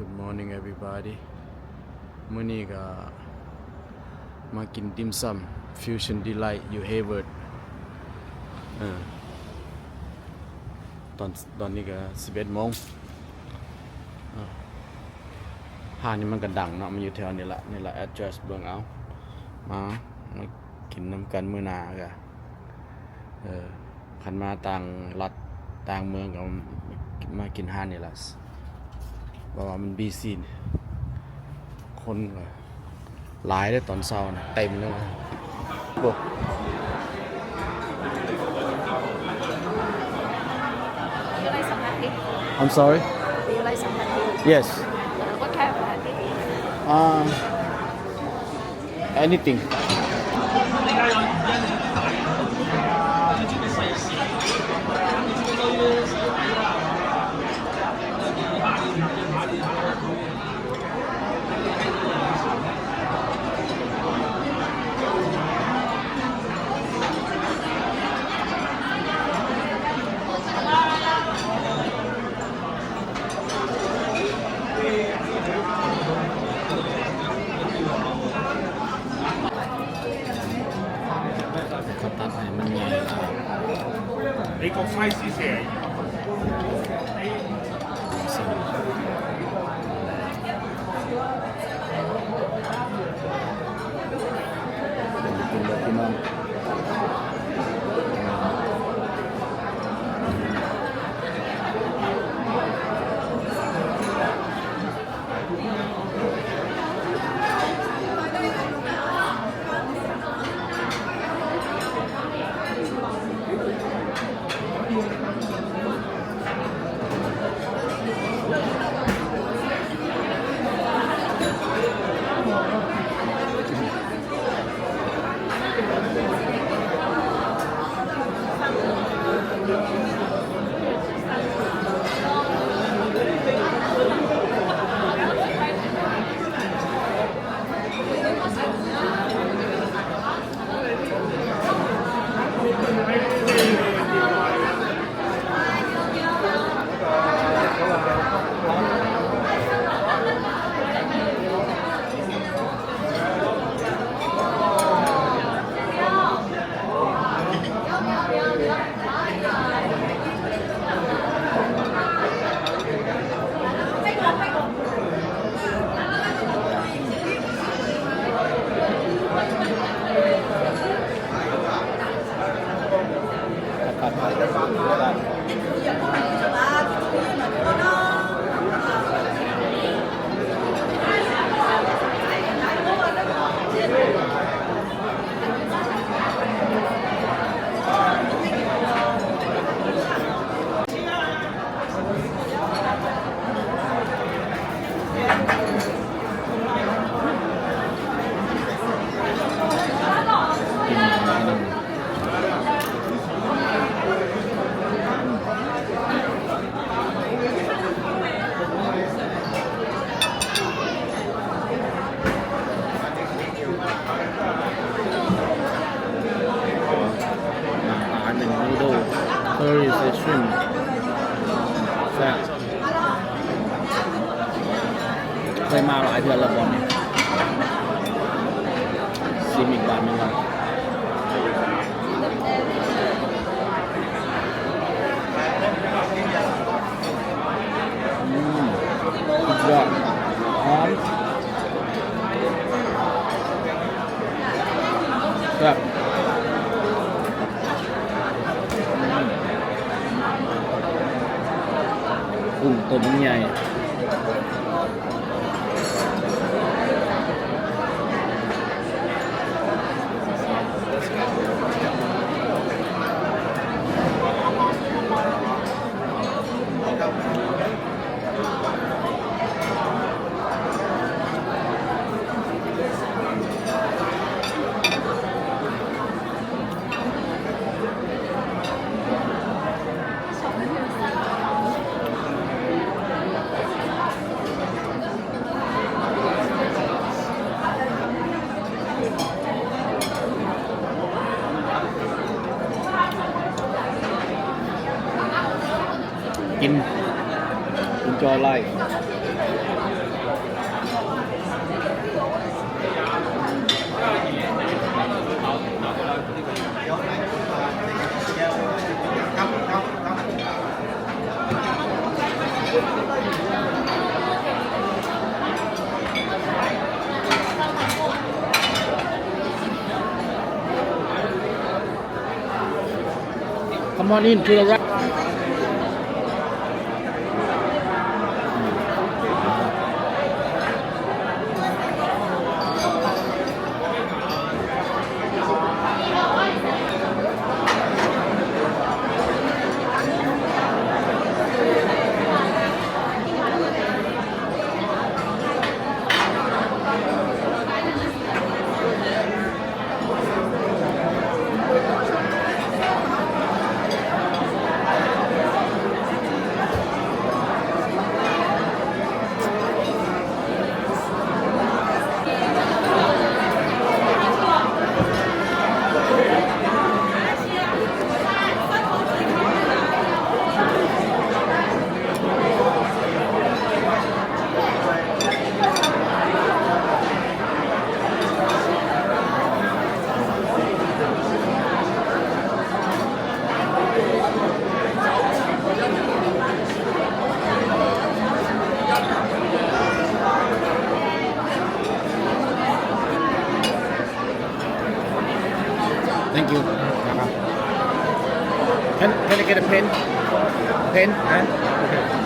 Good morning everybody มื้อนี้ก็มากินติ่มซำ Fusion Delight อยู่ Hayward ตอนนี้ก็ 11 โมงห้างนี้มันก็ดังเนาะมันอยู่แถวนี้ละนี่ละ address เบิ่งเอามากินน้ำกันมื้อหน้าก็คันมาต่างรัฐต่างเมืองก็มากินห้างนี่ละเพราะว่ามัน BC คนก็หลายได้ตอนเช้านะเต็มเลยบ่ You like some patty? I'm sorry Do you like some patty? Yes What kind of patty? Anythingเขาตัดให้มันใหญ่ 你個 size 先係กินแบบพี่น้องเป็นนูโดล curry shrimp แซ่บเคยมาหลายเดือนแล้วบ่เนี่ยซิมอีกบาทนึงครับสุดยอดหอมแซ่บตัวมันใหญ่กิน enjoy life Come on in to the right. Thank you. Can I get a pen? Pen? Okay.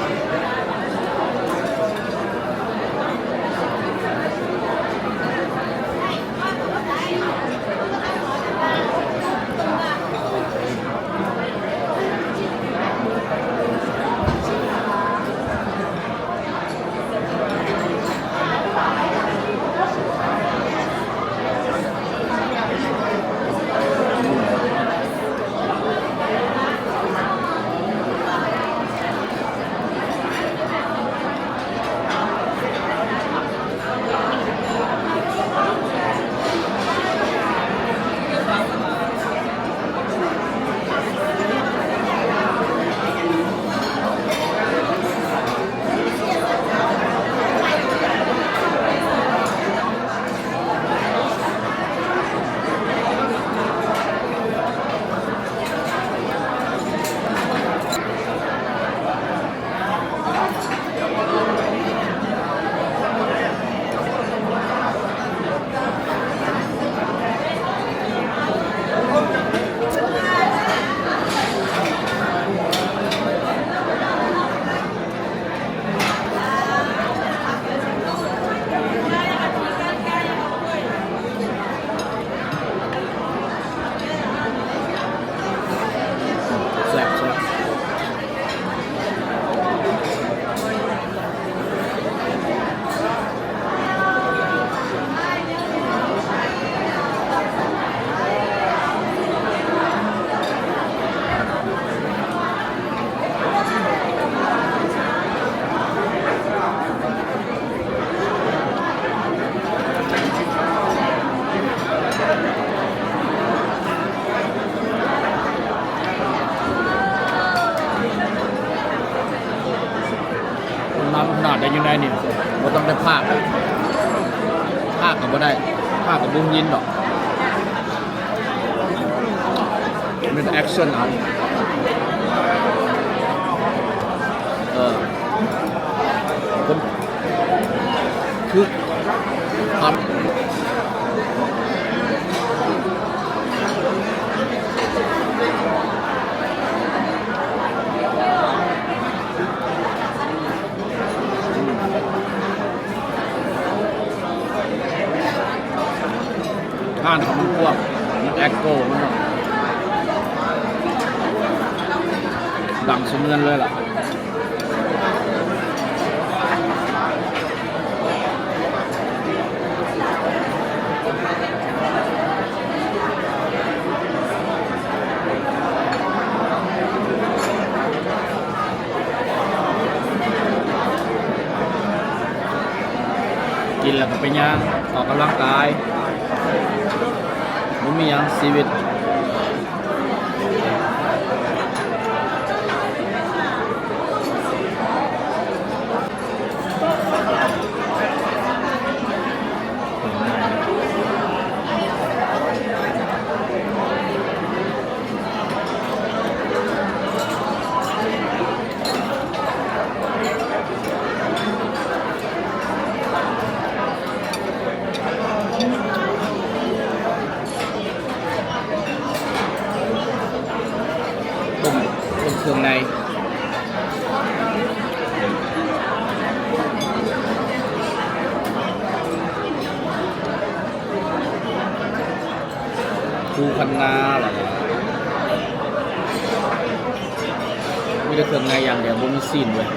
ได้ยังไงนี่บ่ต้องได้ภาคก็บ่ได้ภาคก็บ่ยินดอกเป็นแอคชั่นเอาคนคือทำข้านของมันพวกมันแอคโก้มันดังสมเงินเลยล่ะกินแล้วก็ไปย่างออกกำลังกายมันมีอย่างชีวิต พันนาอะไรนะมีแต่เครื่องในอย่างเดียวบ่มีซีนเลย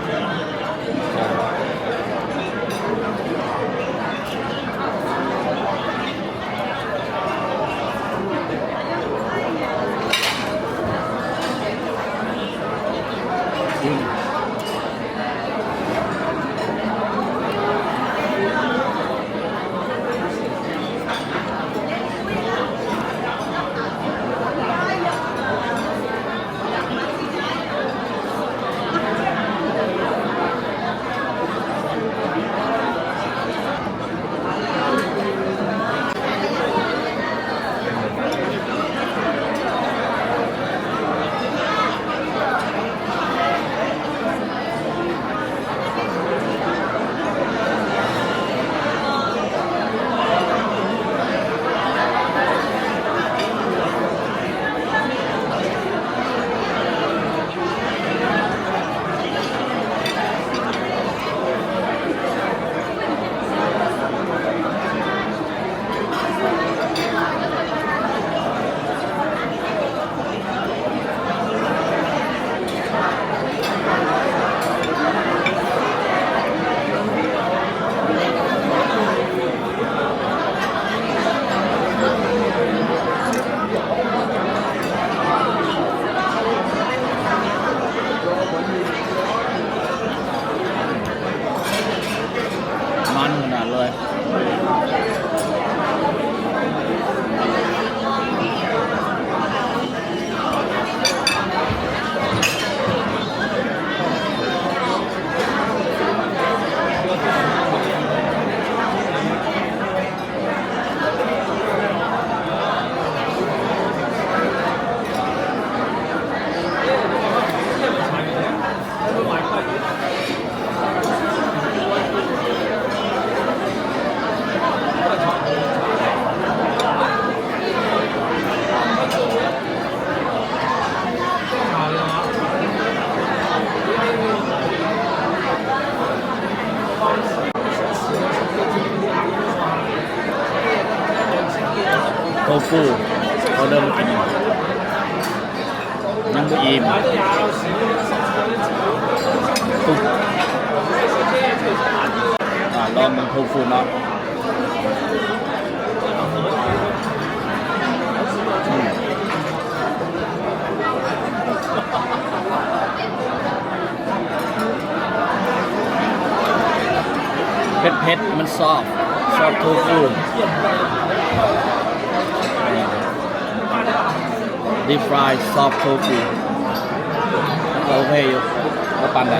มันขนาดเลยโทฟูเขาเดินมากินยังไม่อิ่มปุ๊บลองมันโทฟูเนาะเผ็ดมันซอฟโทฟูdeep fried soft tofu ก็โอเคอยู่ก็ปั่นได้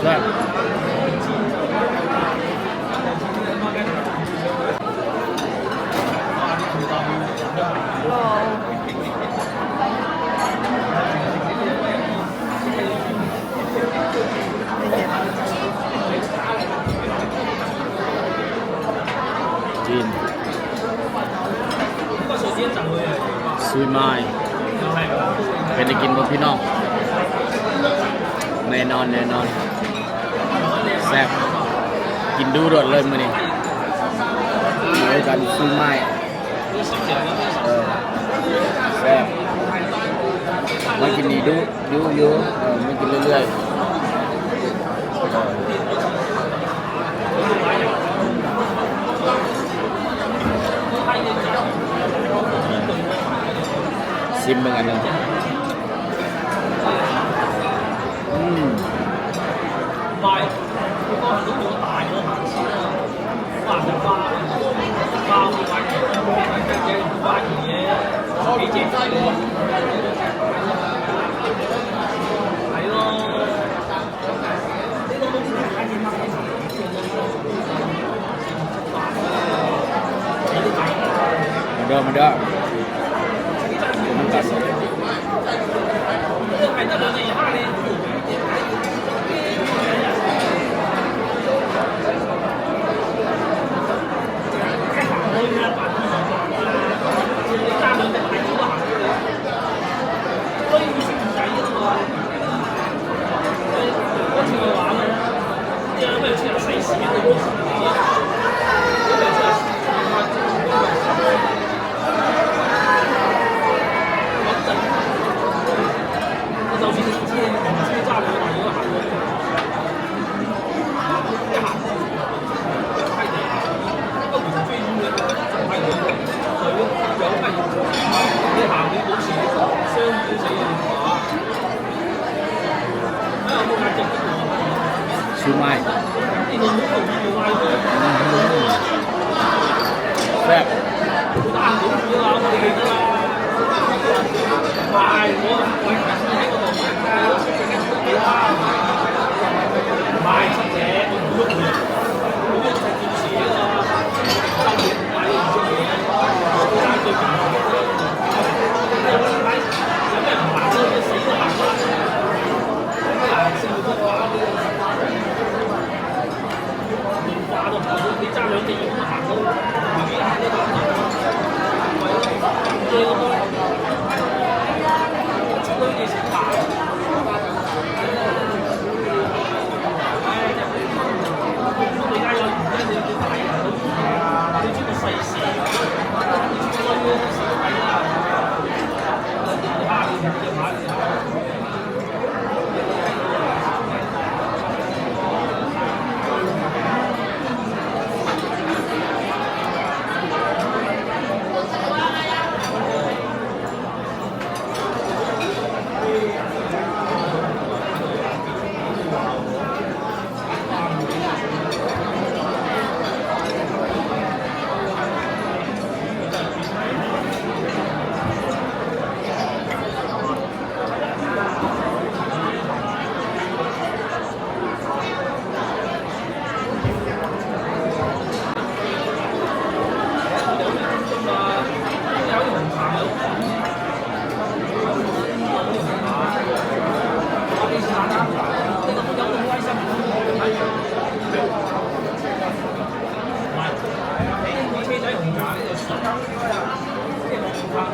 แซ่บจีนซุยไม้เป็นได้กินบนพี่น้องแน่นอนแซ่บกินดูรสเลยมื้อนี้เลยกันซุยไม้แซ่บมากินนี่ดูมากินเรื่อยๆซิมเป็นอันนึง มาเด้อมันกัดซื้อไม้แซ่บ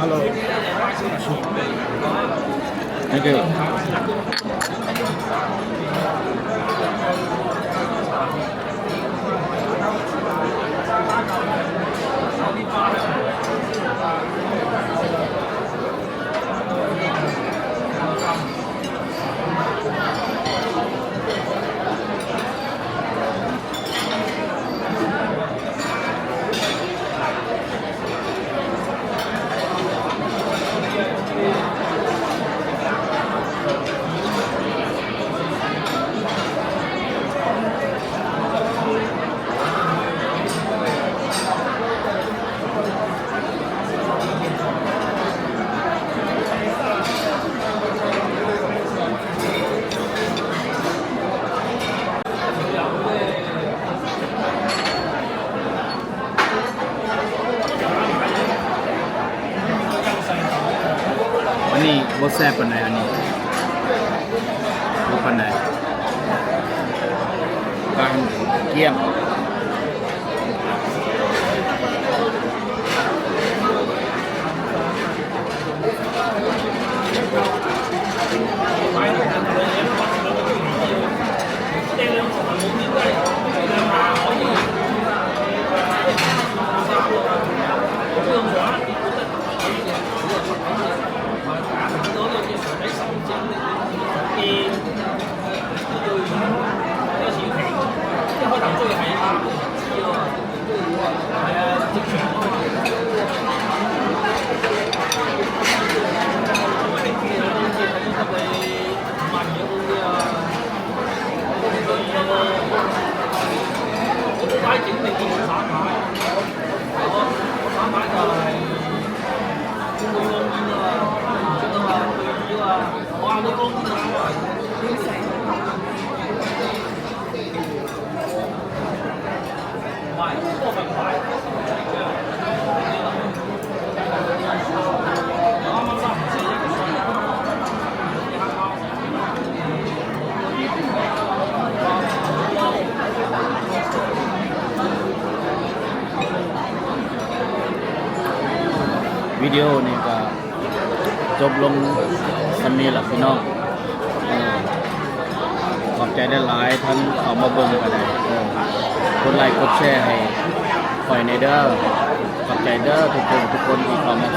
ฮัลโหลโอเคอันนี้บ่แซ่บปานใดอันนี้บ่ปานใดกลางเยี่ยม買ดีโอนี่ก็จบลงสำนี้ล่ะพี่น้องขอบใจได้หลายท่านเข้ามาเบิ่งก็ได้กดไลค์กดแชร์ให้ข่อยในเด้อขอบใจเด้อทุกคนที่เข้ามา